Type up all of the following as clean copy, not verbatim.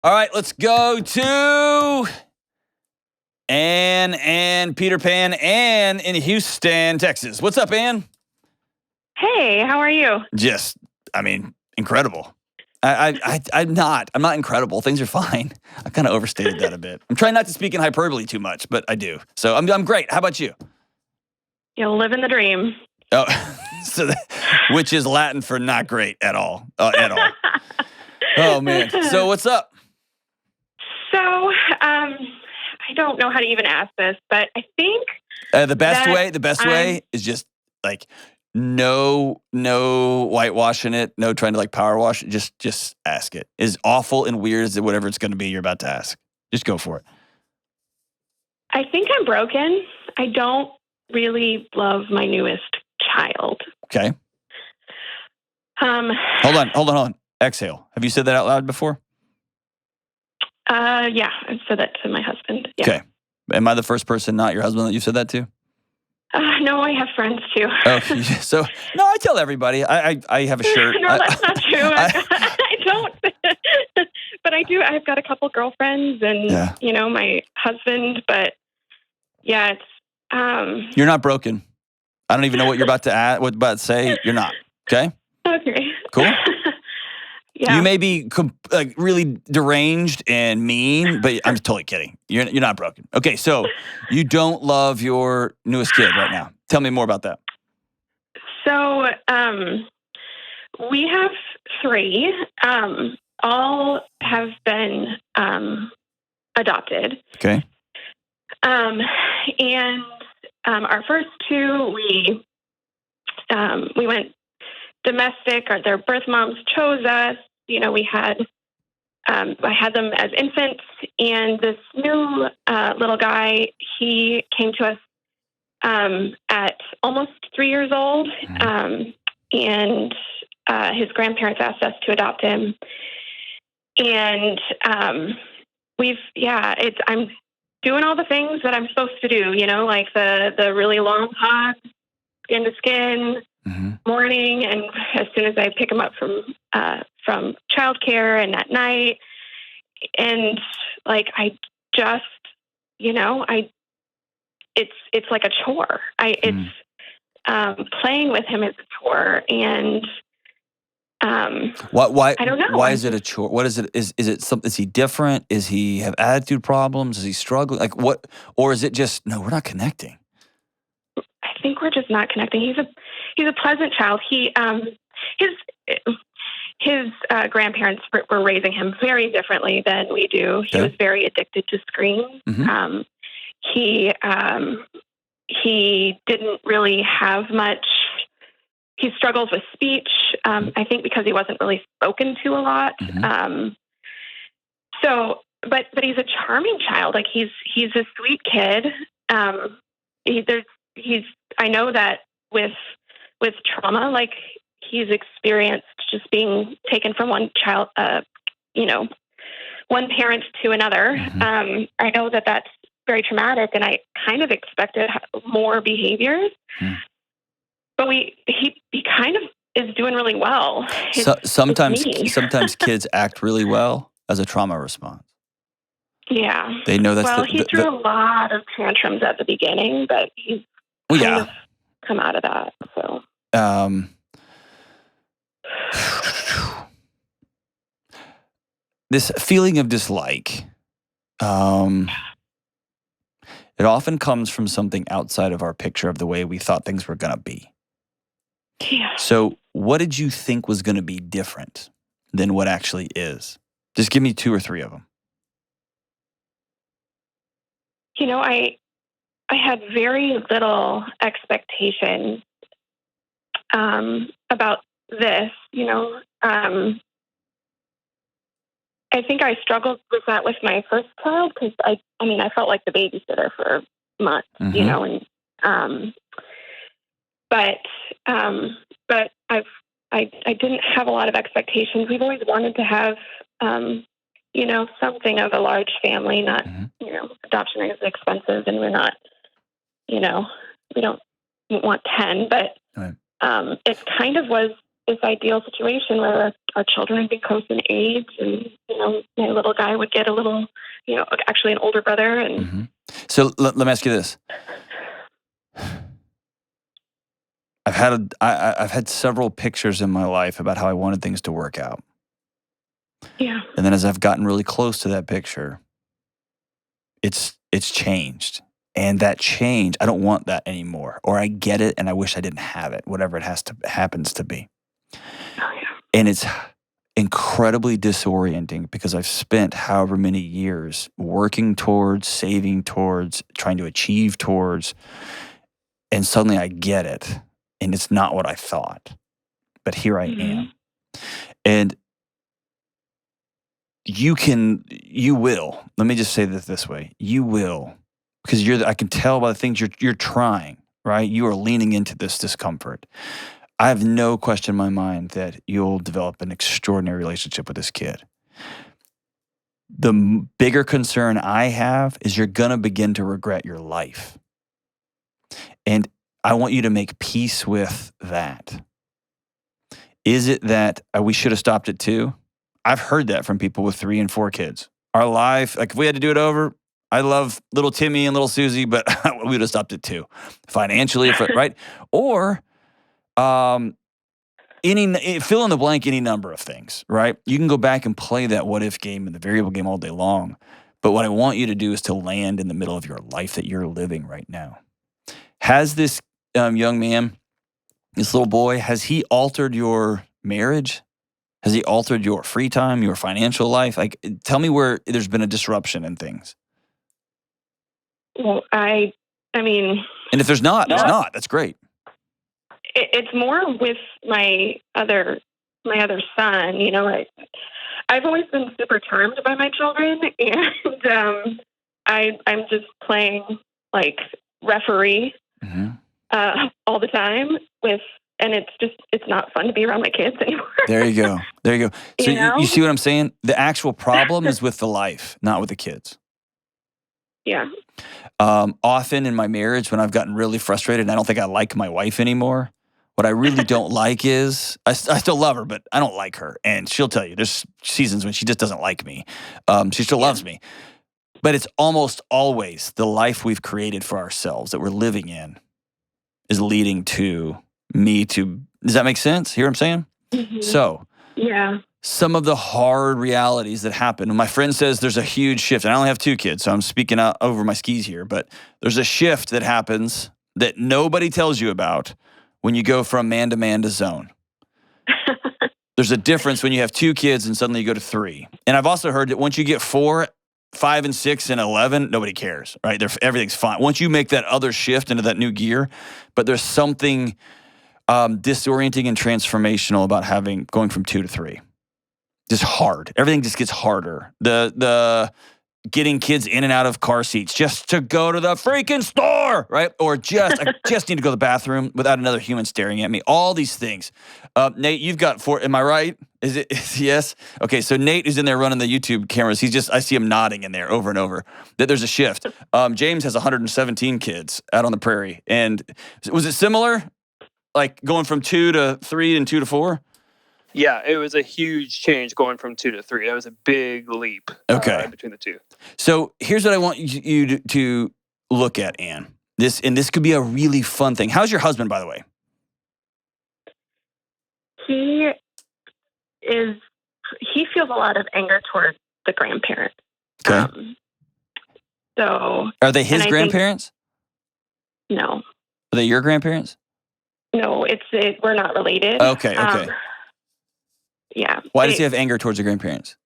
All right, let's go to Ann and Peter Pan. Ann in Houston, Texas. What's up, Ann? Hey, how are you? Incredible. I'm not incredible. Things are fine. I kind of overstated that a bit. I'm trying not to speak in hyperbole too much, but I do. So I'm great. How about you? You're living the dream. Oh, which is Latin for not great at all. Oh man. So what's up? So, I don't know how to even ask this, but I think the best way is just like no whitewashing it, no trying to like power wash it. Just ask it. As awful and weird as whatever it's going to be you're about to ask. Just go for it. I think I'm broken. I don't really love my newest child. Okay. Hold on. Exhale. Have you said that out loud before? Yeah, I've said that to my husband. Yeah. Okay. Am I the first person, not your husband, that you said that to? No, I have friends too. Okay. So, no, I tell everybody. I have a shirt. No, that's not true. I don't. But I do. I've got a couple girlfriends and, my husband. But, yeah, it's... You're not broken. I don't even know what you're about to say. You're not. Okay? Okay. Cool? Yeah. You may be really deranged and mean, but I'm totally kidding. You're not broken. Okay, so you don't love your newest kid right now. Tell me more about that. So we have 3. All have been adopted. Okay. And our first 2, we went domestic, or their birth moms chose us. We had, I had them as infants, and this new little guy, he came to us at almost 3 years old, and his grandparents asked us to adopt him. And I'm doing all the things that I'm supposed to do, like the really long hugs, skin to skin, morning, and as soon as I pick him up from childcare and at night, and like I just, it's like a chore. Playing with him is a chore, and why? I don't know. Why is it a chore? What is it? Is it something? Is he different? Is he have attitude problems? Is he struggling? Like what? Or is it just no? We're not connecting. I think we're just not connecting. He's a pleasant child. His grandparents were raising him very differently than we do. He was very addicted to screens. He didn't really have much. He struggles with speech. I think because he wasn't really spoken to a lot. But he's a charming child. Like he's a sweet kid. I know that with trauma, like he's experienced just being taken from one child, one parent to another. I know that that's very traumatic, and I kind of expected more behaviors. But he kind of is doing really well. Sometimes kids act really well as a trauma response. Yeah. They know that's he threw a lot of tantrums at the beginning, but he's kind of come out of that. So. This feeling of dislike, it often comes from something outside of our picture of the way we thought things were going to be. Yeah. So what did you think was going to be different than what actually is? Just give me 2 or 3 of them. I had very little expectations about this. I think I struggled with that with my first child because I felt like the babysitter for months, but I didn't have a lot of expectations. We've always wanted to have, something of a large family, not, adoption is expensive and we're not, we don't want 10, but it kind of was this ideal situation where our children would be close in age, and my little guy would get a little, actually an older brother, and So let me ask you this. I've had several pictures in my life about how I wanted things to work out. Yeah. And then as I've gotten really close to that picture, it's changed. And that change, I don't want that anymore. Or I get it and I wish I didn't have it, whatever it happens to be. Oh, yeah. And it's incredibly disorienting because I've spent however many years working towards, saving towards, trying to achieve towards, and suddenly I get it. And it's not what I thought. But here I am. And you will, let me just say this way, you will, because I can tell by the things you're trying, right? You are leaning into this discomfort. I have no question in my mind that you'll develop an extraordinary relationship with this kid. The bigger concern I have is you're going to begin to regret your life. And I want you to make peace with that. Is it that we should have stopped at 2? I've heard that from people with 3 and 4 kids. Our life, like if we had to do it over, I love little Timmy and little Susie, but we would have stopped at 2. Financially, right? Or fill in the blank any number of things, right? You can go back and play that what if game and the variable game all day long. But what I want you to do is to land in the middle of your life that you're living right now. Has this young man, this little boy, has he altered your marriage? Has he altered your free time, your financial life? Like, tell me where there's been a disruption in things. Well, I mean... And if there's not, there's not. That's great. It's more with my other son. I've always been super charmed by my children, and I'm just playing like referee all the time and it's not fun to be around my kids anymore. There you go. So you see what I'm saying? The actual problem is with the life, not with the kids. Yeah. Often in my marriage, when I've gotten really frustrated and I don't think I like my wife anymore, what I really don't like is, I still love her, but I don't like her. And she'll tell you, there's seasons when she just doesn't like me. She still loves me. But it's almost always the life we've created for ourselves that we're living in is leading to me to, does that make sense? Hear what I'm saying? Mm-hmm. So, yeah. Some of the hard realities that happen. My friend says there's a huge shift. And I only have 2 kids, so I'm speaking out over my skis here. But there's a shift that happens that nobody tells you about when you go from man to zone. There's a difference when you have 2 kids and suddenly you go to 3. And I've also heard that once you get 4, 5, and 6, and 11, nobody cares, right? Everything's fine. Once you make that other shift into that new gear, but there's something disorienting and transformational about going from 2 to 3. Just hard. Everything just gets harder. The getting kids in and out of car seats just to go to the freaking store, right? Or I just need to go to the bathroom without another human staring at me. All these things. Nate, you've got 4. Am I right? Is it yes? Okay, so Nate is in there running the YouTube cameras. I see him nodding in there over and over. That there's a shift. James has 117 kids out on the prairie. And was it similar? Like going from 2 to 3 and 2 to 4? Yeah, it was a huge change going from 2 to 3. That was a big leap between the 2. So here's what I want you to look at, Ann. This could be a really fun thing. How's your husband, by the way? He feels a lot of anger towards the grandparents. Okay. So are they his grandparents? No. Are they your grandparents? No, we're not related. Okay. Yeah. Why does he have anger towards the grandparents?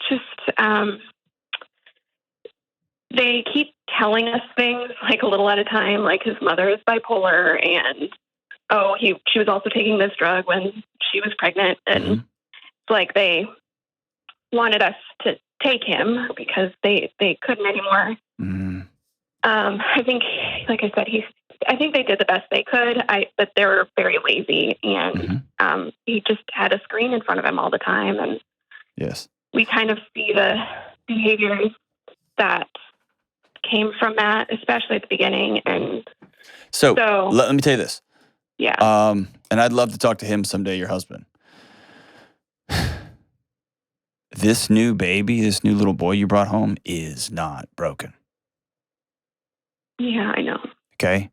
Just, they keep telling us things like a little at a time, like his mother is bipolar and, she was also taking this drug when she was pregnant. And it's like they wanted us to take him because they couldn't anymore. Mm-hmm. I think, like I said, I think they did the best they could, but they were very lazy, and he just had a screen in front of him all the time. And yes, we kind of see the behaviors that came from that, especially at the beginning. And so let me tell you this. Yeah. And I'd love to talk to him someday, your husband. This new baby, this new little boy you brought home is not broken. Yeah, I know. Okay?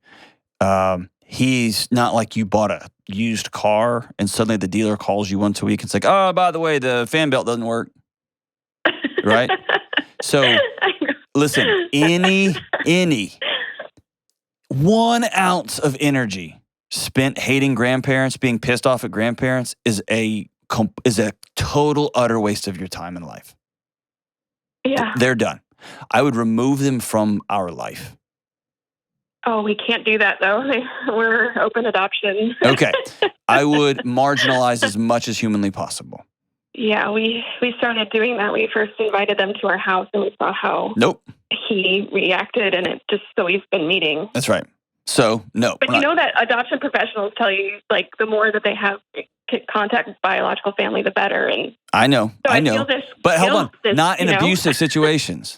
He's not like you bought a used car and suddenly the dealer calls you once a week and it's like, oh, by the way, the fan belt doesn't work. Right? So, listen, any 1 ounce of energy spent hating grandparents, being pissed off at grandparents is a total, utter waste of your time in life. Yeah. They're done. I would remove them from our life. Oh, we can't do that, though. We're open adoption. Okay. I would marginalize as much as humanly possible. Yeah, we started doing that. We first invited them to our house, and we saw how he reacted, and it just, so we've been meeting. That's right. So, no. But you know that adoption professionals tell you, like, the more that they have contact with biological family, the better. And I know. So I know. But hold on. Not in abusive situations.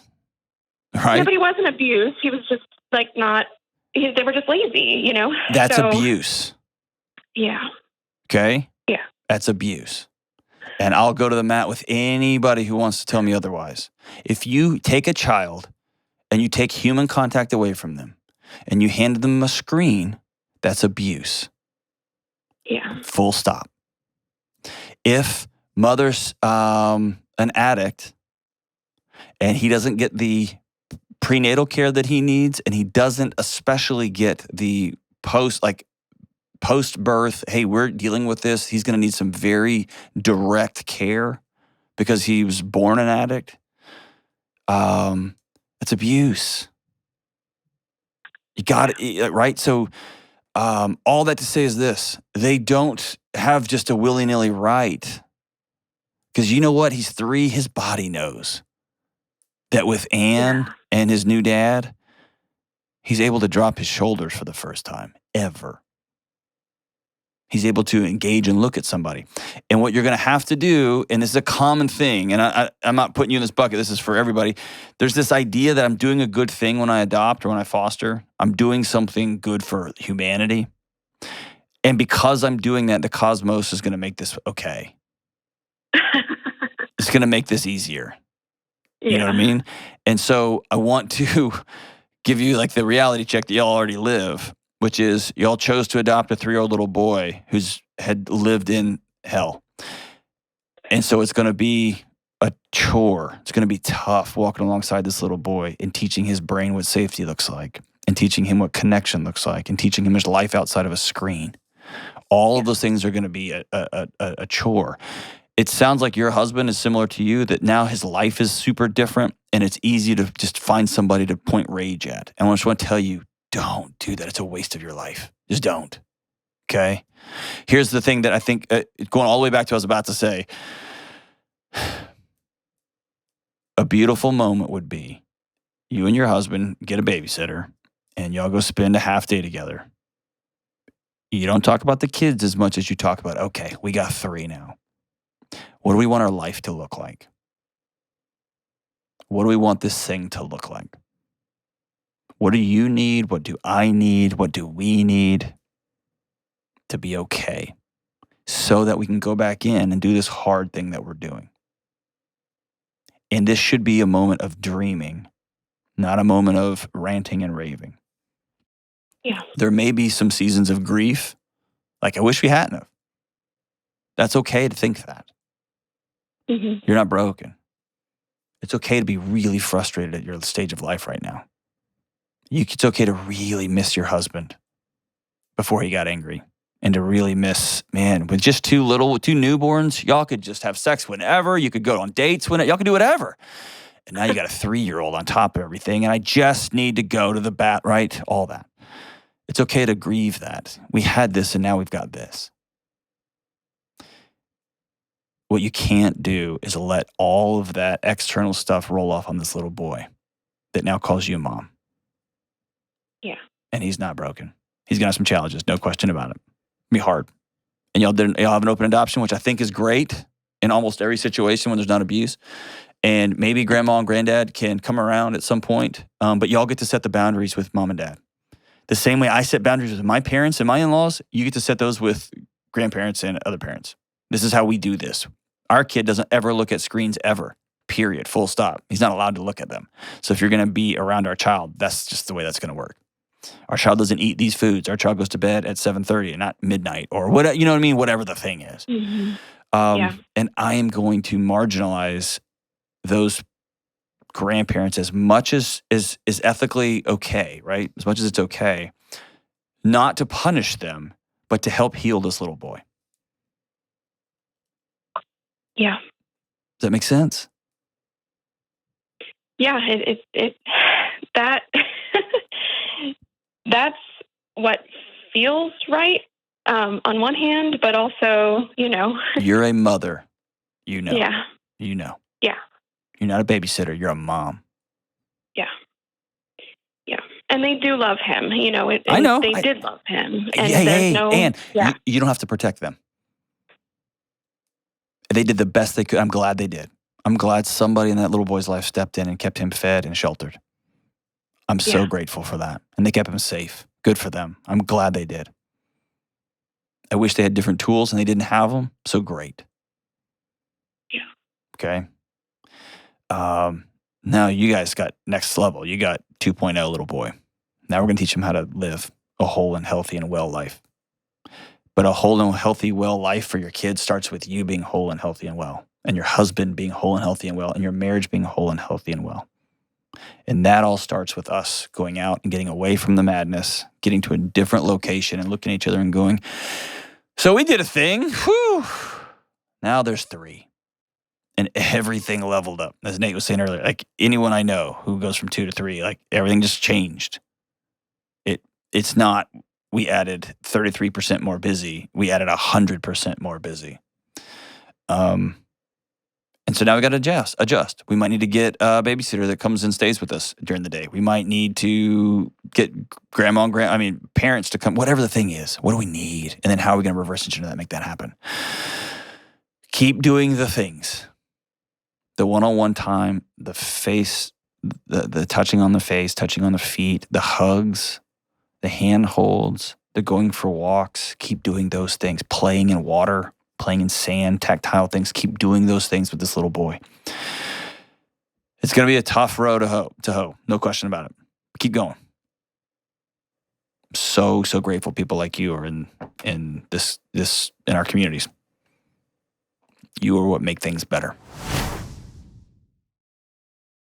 Right? Yeah, but he wasn't abused. He was just, like, not, they were just lazy, you know? That's abuse. Yeah. Okay? Yeah. That's abuse. And I'll go to the mat with anybody who wants to tell me otherwise. If you take a child and you take human contact away from them and you hand them a screen, that's abuse. Yeah. Full stop. If mother's an addict and he doesn't get the prenatal care that he needs and he doesn't especially get the post-birth, hey, we're dealing with this. He's going to need some very direct care because he was born an addict. It's abuse. You got it, right? So all that to say is this. They don't have just a willy-nilly right. Because you know what? He's 3. His body knows that with Ann and his new dad, he's able to drop his shoulders for the first time ever. He's able to engage and look at somebody. And what you're going to have to do, and this is a common thing, and I'm not putting you in this bucket, this is for everybody. There's this idea that I'm doing a good thing when I adopt or when I foster. I'm doing something good for humanity. And because I'm doing that, the cosmos is going to make this okay. It's going to make this easier. You know what I mean? And so I want to give you like the reality check that y'all already live, which is y'all chose to adopt a 3-year-old little boy who's had lived in hell. And so it's going to be a chore. It's going to be tough walking alongside this little boy and teaching his brain what safety looks like and teaching him what connection looks like and teaching him his life outside of a screen. All of those things are going to be a chore. It sounds like your husband is similar to you, that now his life is super different and it's easy to just find somebody to point rage at. And I just want to tell you, don't do that. It's a waste of your life. Just don't. Okay? Here's the thing that I think, going all the way back to what I was about to say, a beautiful moment would be you and your husband get a babysitter and y'all go spend a half day together. You don't talk about the kids as much as you talk about, okay, we got 3 now. What do we want our life to look like? What do we want this thing to look like? What do you need? What do I need? What do we need to be okay so that we can go back in and do this hard thing that we're doing? And this should be a moment of dreaming, not a moment of ranting and raving. Yeah. There may be some seasons of grief, like I wish we hadn't have. That's okay to think that. Mm-hmm. You're not broken. It's okay to be really frustrated at your stage of life right now. It's okay to really miss your husband before he got angry and to really miss, man, with just 2 newborns, y'all could just have sex whenever. You could go on dates whenever. Y'all could do whatever. And now you got a 3-year-old on top of everything. And I just need to go to the bat, right? All that. It's okay to grieve that. We had this and now we've got this. What you can't do is let all of that external stuff roll off on this little boy that now calls you mom. Yeah. And he's not broken. He's going to have some challenges, no question about it. It'll be hard. And y'all have an open adoption, which I think is great in almost every situation when there's not abuse. And maybe grandma and granddad can come around at some point, but y'all get to set the boundaries with mom and dad. The same way I set boundaries with my parents and my in-laws, you get to set those with grandparents and other parents. This is how we do this. Our kid doesn't ever look at screens ever, period, full stop. He's not allowed to look at them. So if you're going to be around our child, that's just the way that's going to work. Our child doesn't eat these foods. Our child goes to bed at 7:30 and not midnight or what, you know what I mean? Whatever the thing is. Mm-hmm. And I am going to marginalize those grandparents as much as is ethically okay, right? As much as it's okay, not to punish them, but to help heal this little boy. Yeah. Does that make sense? Yeah, that that's what feels right on one hand, but also, You're a mother. Yeah. You know. Yeah. You're not a babysitter. You're a mom. Yeah. Yeah. And they do love him, I know. They did love him. And And you don't have to protect them. They did the best they could. I'm glad they did. I'm glad somebody in that little boy's life stepped in and kept him fed and sheltered. I'm so grateful for that. And they kept him safe. Good for them. I'm glad they did. I wish they had different tools and they didn't have them. So great. Yeah. Okay. Now you guys got next level. You got 2.0 little boy. Now we're going to teach him how to live a whole and healthy and well life. But a whole and healthy, well life for your kids starts with you being whole and healthy and well, and your husband being whole and healthy and well, and your marriage being whole and healthy and well. And that all starts with us going out and getting away from the madness, getting to a different location and looking at each other and going, so we did a thing. Whew. Now there's 3. And everything leveled up. As Nate was saying earlier, like anyone I know who goes from 2 to 3, like everything just changed. It's not, we added 33% more busy. We added 100% more busy. And so now we got to adjust. We might need to get a babysitter that comes and stays with us during the day. We might need to get parents to come, whatever the thing is. What do we need? And then how are we going to reverse engineer that, make that happen? Keep doing the things. The one-on-one time, the face, the touching on the face, touching on the feet, the hugs, the hand holds, the going for walks. Keep doing those things. Playing in water, playing in sand, tactile things. Keep doing those things with this little boy. It's going to be a tough road to hoe. No question about it. Keep going. So grateful people like you are in our communities. You are what make things better.